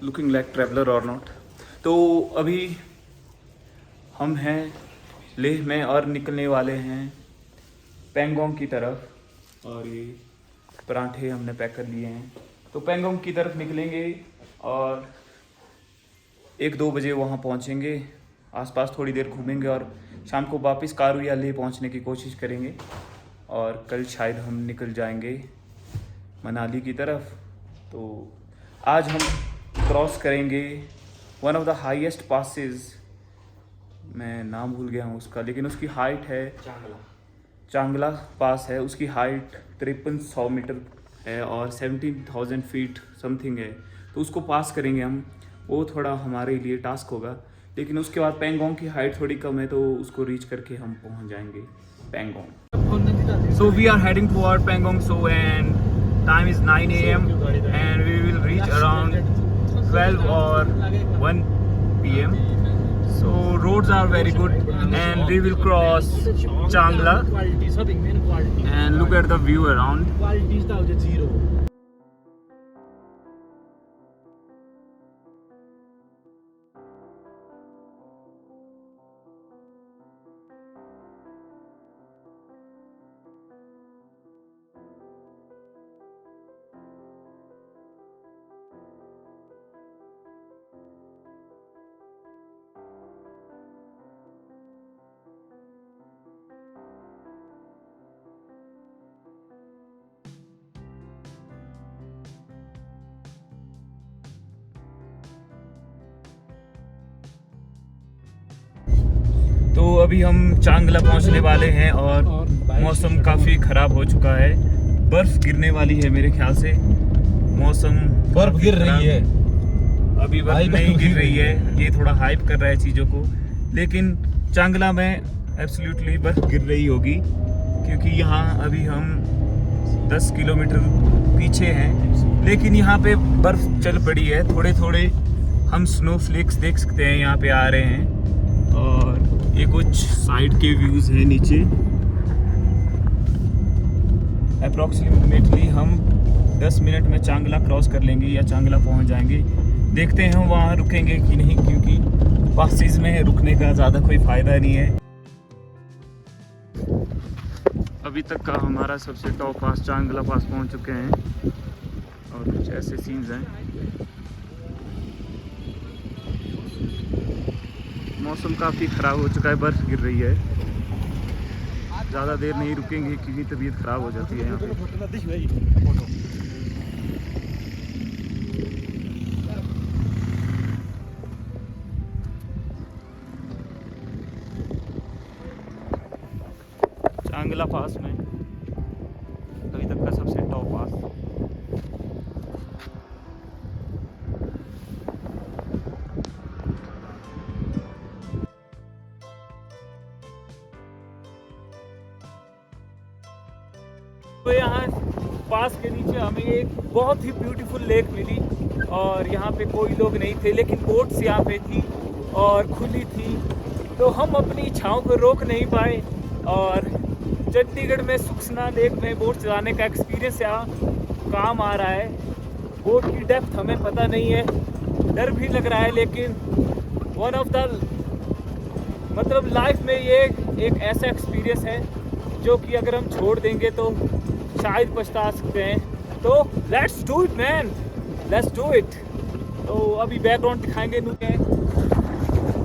Looking like traveller और not. तो अभी हम हैं लेह में और निकलने वाले हैं पेंगोंग की तरफ। और ये पराठे हमने पैक कर लिए हैं, तो पेंगोंग की तरफ निकलेंगे और 1-2 बजे वहाँ पहुँचेंगे। आसपास थोड़ी देर घूमेंगे और शाम को वापस कारू या लेह पहुँचने की कोशिश करेंगे। और कल शायद हम निकल जाएंगे मनाली की तरफ। तो आज हम क्रॉस करेंगे one of the highest passes, मैं नाम भूल गया हूँ उसका, लेकिन उसकी हाइट है चांगला पास है। उसकी हाइट 5300 मीटर है और 17,000 फीट समथिंग है। तो उसको पास करेंगे हम। वो थोड़ा हमारे लिए टास्क होगा, लेकिन उसके बाद पेंगोंग की हाइट थोड़ी कम है, तो उसको रीच करके हम पहुँच जाएंगे Pangong. So we are heading toward Pangong Tso and time is 9 a.m. and we will reach around 12 or 1 p.m. So roads are very good and we will cross Changla and look at the view around. तो अभी हम चांगला पहुंचने वाले हैं और मौसम काफ़ी ख़राब हो चुका है। बर्फ़ गिरने वाली है मेरे ख्याल से। मौसम बर्फ गिर रही है, अभी बर्फ नहीं गिर रही है, ये थोड़ा हाइप कर रहा है चीज़ों को। लेकिन चांगला में एब्सोल्युटली बर्फ़ गिर रही होगी, क्योंकि यहाँ अभी हम 10 किलोमीटर पीछे हैं, लेकिन यहाँ पे बर्फ़ चल पड़ी है। थोड़े थोड़े हम स्नोफ्लेक्स देख सकते हैं यहाँ पे आ रहे हैं। और ये कुछ साइड के व्यूज़ हैं नीचे। अप्रॉक्सीमेटली हम 10 मिनट में चांगला क्रॉस कर लेंगे या चांगला पहुंच जाएंगे। देखते हैं हम वहाँ रुकेंगे कि नहीं, क्योंकि पासेस में रुकने का ज़्यादा कोई फ़ायदा नहीं है। अभी तक का हमारा सबसे टॉप पास चांगला पास पहुँच चुके हैं और कुछ ऐसे सीन्स हैं। मौसम काफ़ी ख़राब हो चुका है, बर्फ़ गिर रही है। ज़्यादा देर नहीं रुकेंगे क्योंकि तबीयत ख़राब हो जाती है यहाँ पे। चांगला पास में अभी तक का सबसे टॉप पास। तो यहाँ पास के नीचे हमें एक बहुत ही ब्यूटीफुल लेक मिली और यहाँ पे कोई लोग नहीं थे, लेकिन बोट्स यहाँ पे थी और खुली थी। तो हम अपनी इच्छाओं को रोक नहीं पाए और चंडीगढ़ में सुखना लेक में बोट चलाने का एक्सपीरियंस यहाँ काम आ रहा है। बोट की डेप्थ हमें पता नहीं है, डर भी लग रहा है, लेकिन वन ऑफ द मतलब लाइफ में ये एक ऐसा एक्सपीरियंस है जो कि अगर हम छोड़ देंगे तो शायद पछता सकते हैं। तो let's do it man, let's do it. तो अभी बैकग्राउंड दिखाएंगे नू है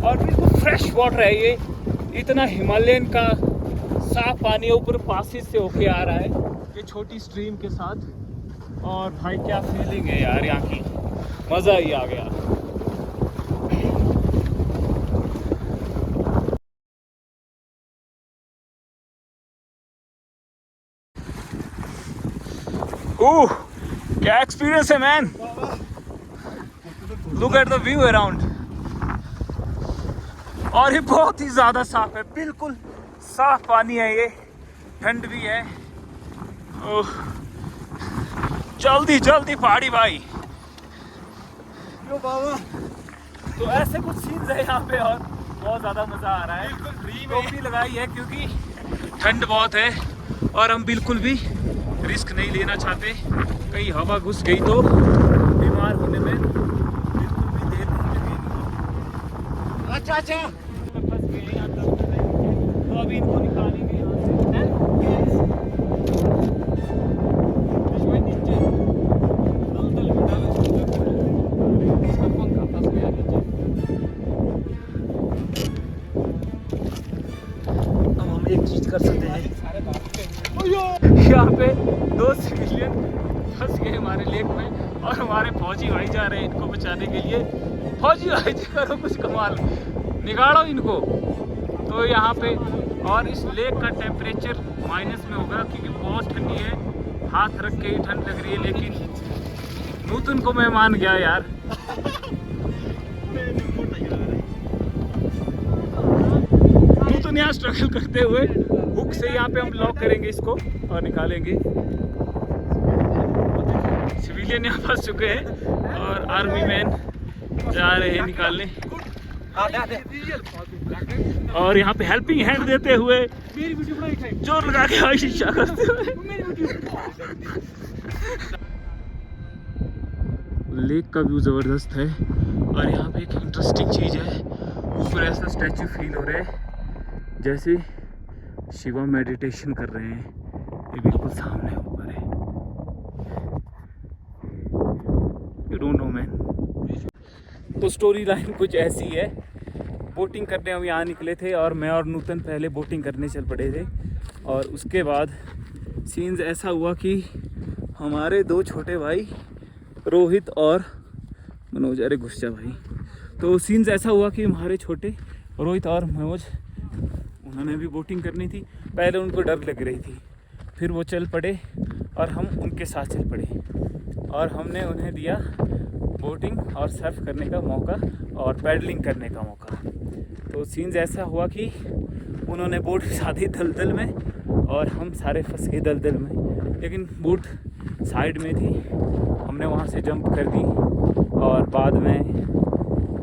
और बिल्कुल फ्रेश वाटर है ये। इतना हिमालयन का साफ पानी ऊपर पासेस से होके आ रहा है ये छोटी स्ट्रीम के साथ। और भाई क्या फीलिंग है यार, यहाँ की मज़ा ही आ गया। ओह क्या एक्सपीरियंस है man, look at the view around. और ये बहुत ही ज़्यादा साफ है, बिल्कुल साफ पानी है ये, ठंड भी है। ओह जल्दी जल्दी पहाड़ी भाई। तो ऐसे कुछ सीन्स है यहाँ पे और बहुत ज़्यादा मज़ा आ रहा है। टोपी लगाई है क्योंकि ठंड बहुत है और हम बिल्कुल भी रिस्क नहीं लेना चाहते, कहीं हवा घुस गई तो बीमार होने में फंस गए यहाँ तो अभी इनको निकालेंगे यहाँ से हैं? अब हम एक चीज कर सकते हैं, यहाँ पे 2 सिविलियन फंस गए हमारे लेक में और हमारे फौजी भाई जा रहे हैं इनको बचाने के लिए। फौजी भाई जी करो कुछ कमाल, निकालो इनको। तो यहाँ पे और इस लेक का टेम्परेचर माइनस में होगा क्योंकि बहुत ठंडी है, हाथ रख के ही ठंड लग रही है। लेकिन नूतन को मैं मान गया यार। नूतन यहाँ स्ट्रगल करते हुए हुक से यहाँ पे हम लॉक करेंगे इसको और निकालेंगे। सिविलियन यहाँ फंस चुके हैं और आर्मी मैन जा रहे हैं निकालने और यहाँ पे हेल्पिंग हैंड देते हुए जोर लगा के आशीषा करते हुए। लेक का व्यू जबरदस्त है और यहाँ पे एक इंटरेस्टिंग चीज है, ऊपर ऐसा स्टैचू फील हो रहा है जैसे शिवा मेडिटेशन कर रहे हैं। ये बिल्कुल सामने ऊपर है। You don't know man. तो स्टोरी लाइन कुछ ऐसी है, बोटिंग करने हम यहाँ निकले थे और मैं और नूतन पहले बोटिंग करने चल पड़े थे और उसके बाद सीन्स ऐसा हुआ कि हमारे 2 छोटे भाई रोहित और मनोज, अरे गुस्सा भाई, तो सीन्स ऐसा हुआ कि हमारे छोटे रोहित और मनोज, उन्होंने भी बोटिंग करनी थी। पहले उनको डर लग रही थी, फिर वो चल पड़े और हम उनके साथ चल पड़े और हमने उन्हें दिया बोटिंग और सर्फ करने का मौका और पैडलिंग करने का मौका। तो सीन्स ऐसा हुआ कि उन्होंने बोट साधी दलदल में और हम सारे फंस गए दलदल में, लेकिन बोट साइड में थी, हमने वहाँ से जंप कर दी और बाद में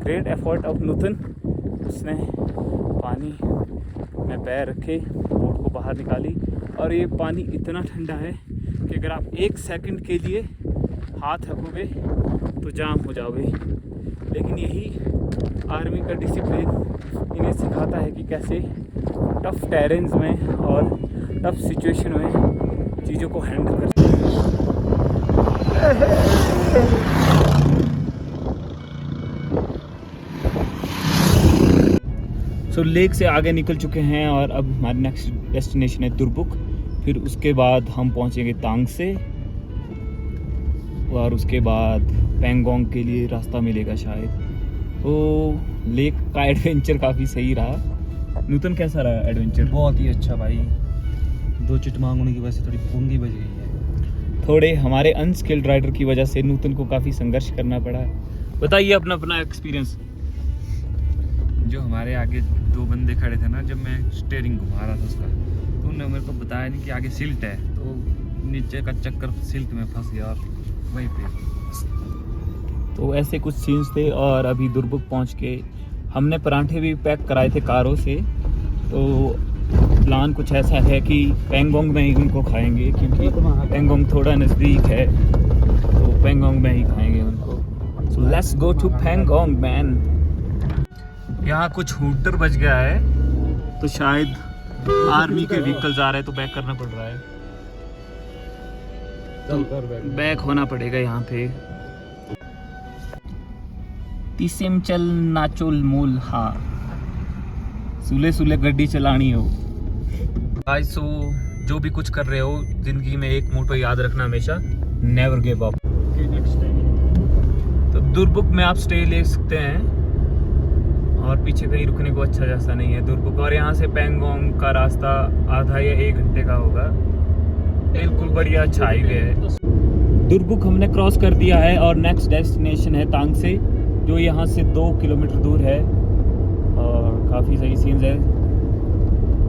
ग्रेट एफर्ट ऑफ नूतन, उसने पानी में पैर रखे बोट को बाहर निकाली। और ये पानी इतना ठंडा है कि अगर आप 1 सेकंड के लिए हाथ रखोगे तो जाम हो जाओगे। लेकिन यही आर्मी का डिसिप्लिन इन्हें सिखाता है कि कैसे टफ टेरेन्स में और टफ सिचुएशन में चीज़ों को हैंडल कर। सो लेक से आगे निकल चुके हैं और अब हमारी नेक्स्ट डेस्टिनेशन है दुरबुक। फिर उसके बाद हम पहुंचेंगे तांग से और उसके बाद पेंगोंग के लिए रास्ता मिलेगा शायद। तो लेक का एडवेंचर काफ़ी सही रहा। नूतन कैसा रहा एडवेंचर? बहुत ही अच्छा भाई। 2 चिटमांगने की वजह से थोड़ी पूंगी बज गई है। थोड़े हमारे अनस्किल्ड राइडर की वजह से नूतन को काफ़ी संघर्ष करना पड़ा। बताइए अपना अपना एक्सपीरियंस। जो हमारे आगे 2 बंदे खड़े थे ना, जब मैं स्टीयरिंग घुमा रहा था उसका, तो उन्होंने मेरे को बताया नहीं कि आगे सिल्ट है, तो नीचे का चक्कर सिल्ट में फंस गया और वहीं पे। तो ऐसे कुछ सीन्स थे। और अभी दुरबुक पहुंच के हमने पराठे भी पैक कराए थे कारों से, तो प्लान कुछ ऐसा है कि पेंगोंग में ही उनको खाएंगे क्योंकि पेंगोंग थोड़ा नज़दीक है, तो पेंगोंग में ही खाएंगे उनको। So let's go to Pangong man. यहाँ कुछ हूटर बज गया है तो शायद आर्मी के व्हीकल्स आ रहे हैं, तो बैक करना पड़ रहा है, तो बैक होना पड़ेगा यहाँ पे। तीसम चल नाचुल मूल हा सुले सुले गड्डी चलानी हो। आज सो जो भी कुछ कर रहे हो जिंदगी में एक मोटो याद रखना हमेशा, नेवर गिव अप। तो दुरबुक में आप स्टे ले सकते हैं और पीछे कहीं रुकने को अच्छा जैसा नहीं है दुरबुक। और यहाँ से पेंगोंग का रास्ता आधा या 1 घंटे का होगा, बिल्कुल बढ़िया अच्छा हाईवे है। दुरबुक हमने क्रॉस कर दिया है और नेक्स्ट डेस्टिनेशन है तांग से, जो यहाँ से 2 किलोमीटर दूर है और काफ़ी सही सीन्स है।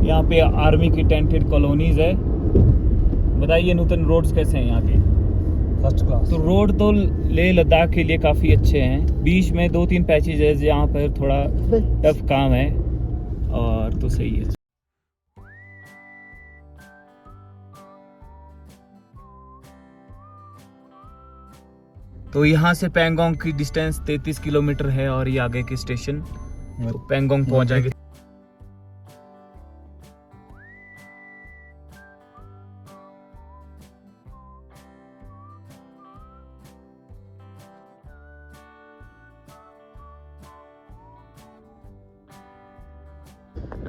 यहाँ पे आर्मी की टेंटेड कॉलोनीज है। बताइए नूतन, रोड्स कैसे हैं यहाँ के? First class. तो रोड तो लेह लद्दाख के लिए काफ़ी अच्छे हैं। बीच में 2-3 पैचेज है जहाँ पर थोड़ा टफ काम है और तो सही है। तो यहाँ से पेंगोंग की डिस्टेंस 33 किलोमीटर है और ये आगे के स्टेशन तो पैंगोंग पहुंच जाएंगे।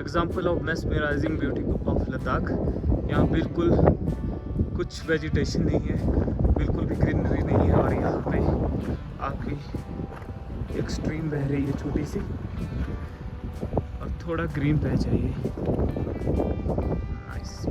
Example of mesmerising beauty of Ladakh. यहाँ बिल्कुल कुछ वेजिटेशन नहीं है, बिल्कुल भी ग्रीनरी नहीं है, और यहाँ पे आपकी एक स्ट्रीम बह रही है छोटी सी, और थोड़ा ग्रीन पैच है ये। नाइस।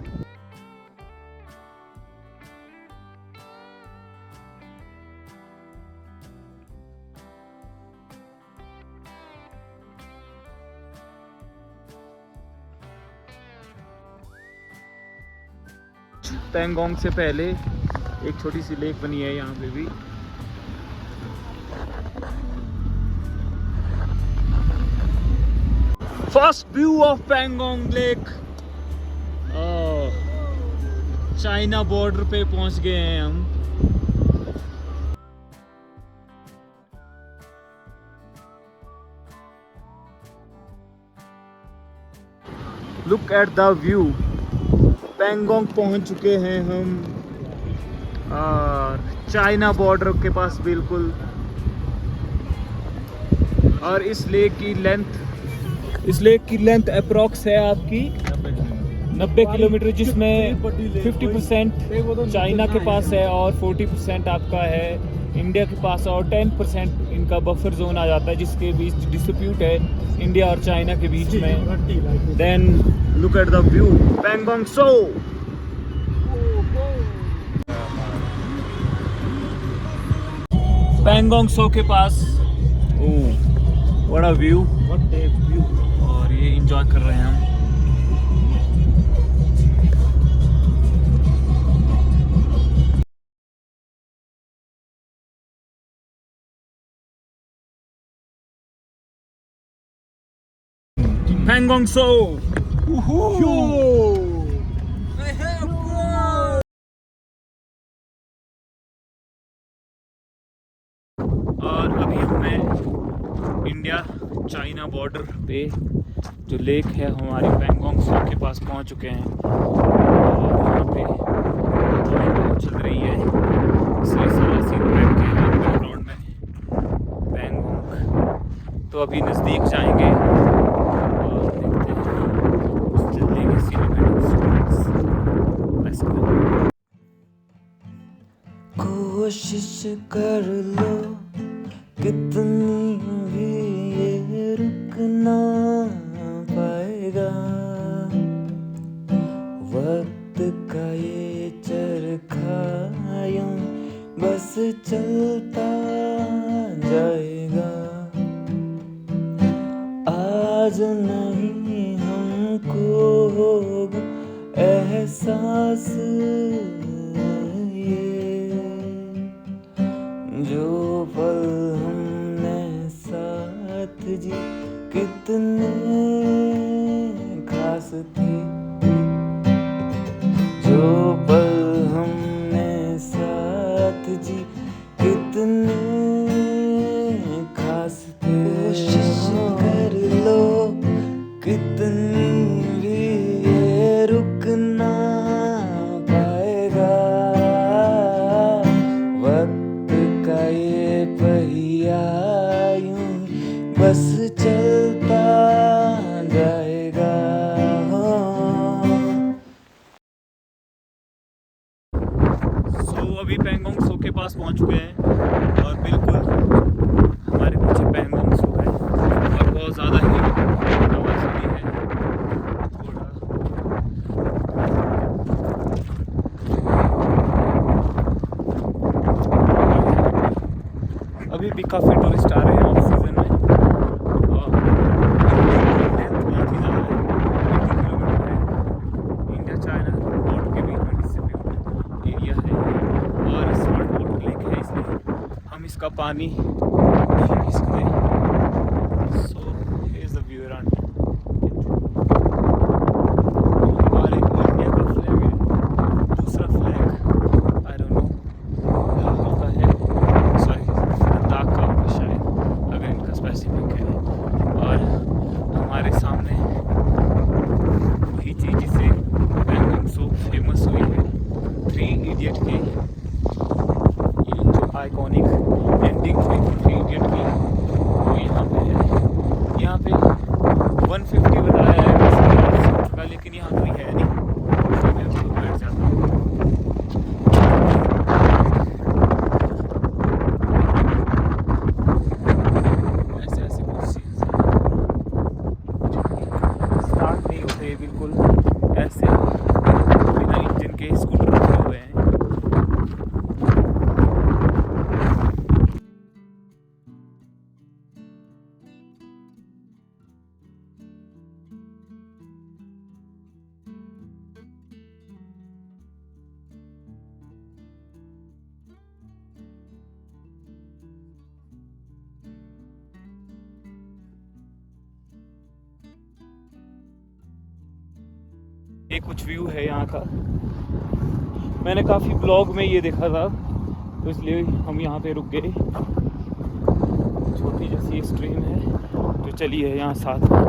पैंगोंग से पहले एक छोटी सी लेक बनी है यहाँ पे भी। First view of Pangong lake. China border पे पहुंच गए हैं हम। Look at the view. Pangong पहुंच चुके हैं हम, और चाइना बॉर्डर के पास बिल्कुल। और इस लेक की लेंथ अप्रॉक्स है आपकी 90 किलोमीटर, जिसमें 50% चाइना के पास है और 40% आपका है इंडिया के पास, और 10% इनका बफर जोन आ जाता है जिसके बीच डिस्प्यूट है इंडिया और चाइना के बीच में। Then look at the view, Pangong Tso. Pangong Tso के पास, व्हाट अ व्यू, और ये एंजॉय कर रहे हैं हम। पैंगोंग सो। और अभी हमें इंडिया चाइना बॉर्डर पे जो लेक है हमारी पैंगोंग सो के पास पहुंच चुके हैं। और यहाँ पे हवाएं चल रही है, इसलिए सारा सीन बैकग्राउंड में पैंगोंग। तो अभी नज़दीक जाएंगे और देखते हैं उस जल्दी के कोशिश कर लो कितनी भी ये रुक ना पाएगा, वक्त का ये चरखा यूं बस चलता जाएगा। आज नहीं हमको होगा एहसास जो पल हमने साथ जी कितने खास थे, जो पल हमने साथ जी कितने खास थे। कोशिश कर लो कितनी भी ये रुक ना पाएगा, वक्त का ये पहिया यूं बस चलता जाएगा। अभी पैंगोंग सो के पास पहुंच चुके हैं, और बिल्कुल हमारे पीछे पैंगोंग सो है, और बहुत ज़्यादा ही आवाज़ भी है। थोड़ा अभी भी काफ़ी टूरिस्ट आ रहे हैं ऑफ सीजन में, और लेंथ बहुत ही ज़्यादा है, 80 किलोमीटर है। इंडिया चाइना बॉर्डर के बीच में डिस्ट्रीब्यूट एरिया है, और सॉल्ट वाटर लेक है, इसलिए हम इसका पानी नहीं पी सकते। So here is the view around. हमारे इंडिया का फ्लैग है, दूसरा फ्लैग आई डोंट नो कहाँ का है, सॉरी लद्दाख का होगा शायद, अगर इनका स्पेसिफिक है। और ये कुछ व्यू है यहाँ का। मैंने काफ़ी ब्लॉग में ये देखा था, तो इसलिए हम यहाँ पे रुक गए। छोटी जैसी स्ट्रीम है, तो चलिए यहाँ साथ में।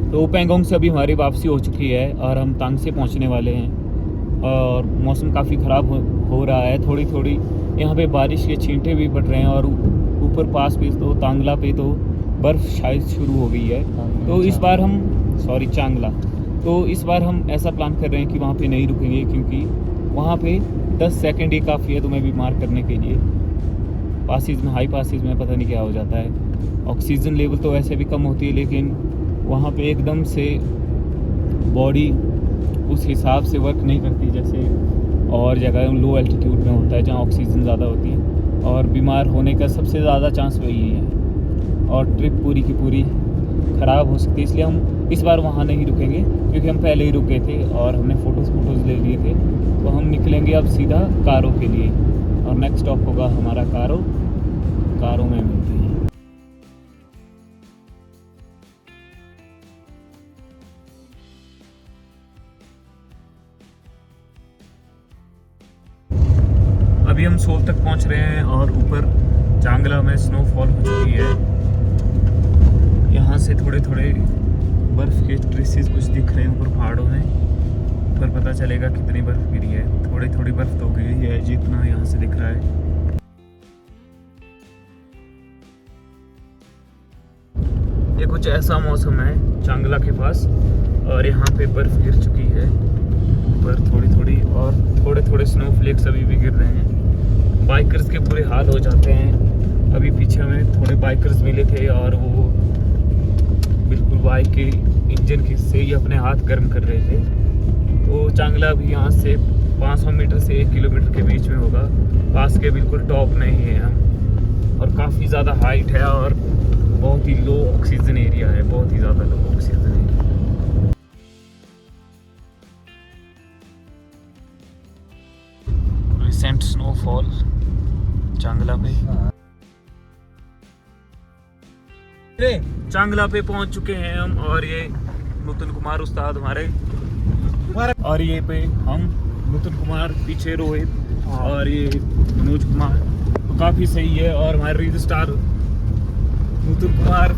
तो पेंगोंग से अभी हमारी वापसी हो चुकी है और हम तांग से पहुंचने वाले हैं। और मौसम काफ़ी ख़राब हो रहा है, थोड़ी थोड़ी यहाँ पे बारिश के छींटे भी पड़ रहे हैं। और ऊपर पास पे तो तांगला पे तो बर्फ़ शायद शुरू हो गई है। तो इस बार हम चांगला, तो इस बार हम ऐसा प्लान कर रहे हैं कि वहाँ पे नहीं रुकेंगे, क्योंकि वहाँ पे 10 सेकंड ही काफ़ी है तुम्हें बीमार करने के लिए। पासिस में, हाई पासिस में पता नहीं क्या हो जाता है। ऑक्सीजन लेवल तो वैसे भी कम होती है, लेकिन वहाँ पे एकदम से बॉडी उस हिसाब से वर्क नहीं करती जैसे और जगह लो एल्टीट्यूड में होता है, जहाँ ऑक्सीजन ज़्यादा होती है। और बीमार होने का सबसे ज़्यादा चांस वही है, और ट्रिप पूरी की पूरी ख़राब हो सकती है। इसलिए हम इस बार वहाँ नहीं रुकेंगे, क्योंकि हम पहले ही रुक गए थे और हमने फ़ोटोज़ ले लिए थे। तो हम निकलेंगे अब सीधा कारो के लिए, और नेक्स्ट स्टॉप होगा हमारा कारो में मिलते हैं। अभी हम सोल तक पहुंच रहे हैं और ऊपर चांगला में स्नोफॉल हो चुकी है। यहाँ से थोड़े थोड़े बर्फ़ के ट्रेसेस कुछ दिख रहे हैं ऊपर पहाड़ों में, पर पता चलेगा कितनी बर्फ़ गिरी है। थोड़ी थोड़ी बर्फ़ तो गिरी है, जितना यहाँ से दिख रहा है। ये कुछ ऐसा मौसम है चांगला के पास, और यहाँ पे बर्फ़ गिर चुकी है ऊपर थोड़ी थोड़ी, और थोड़े थोड़े स्नोफ्लेक्स अभी भी गिर रहे हैं। बाइकर्स के बुरे हाल हो जाते हैं। अभी पीछे में थोड़े बाइकर्स मिले थे और वो बिल्कुल बाइक के इंजन के से ही अपने हाथ गर्म कर रहे थे। तो चांगला अभी यहाँ से 500 मीटर से 1 किलोमीटर के बीच में होगा। पास के बिल्कुल टॉप में ही है हम, और काफ़ी ज़्यादा हाइट है और बहुत ही लो ऑक्सीजन एरिया है, बहुत ही ज़्यादा लो ऑक्सीजन एरिया। रिसेंट स्नोफॉल चांगला पे पहुंच चुके हैं हम, और ये नूतन कुमार उस्ताद हमारे, और ये पे हम नूतन कुमार, पीछे रोहित और ये मनोज कुमार। तो काफ़ी सही है, और हमारे रील स्टार नूतन कुमार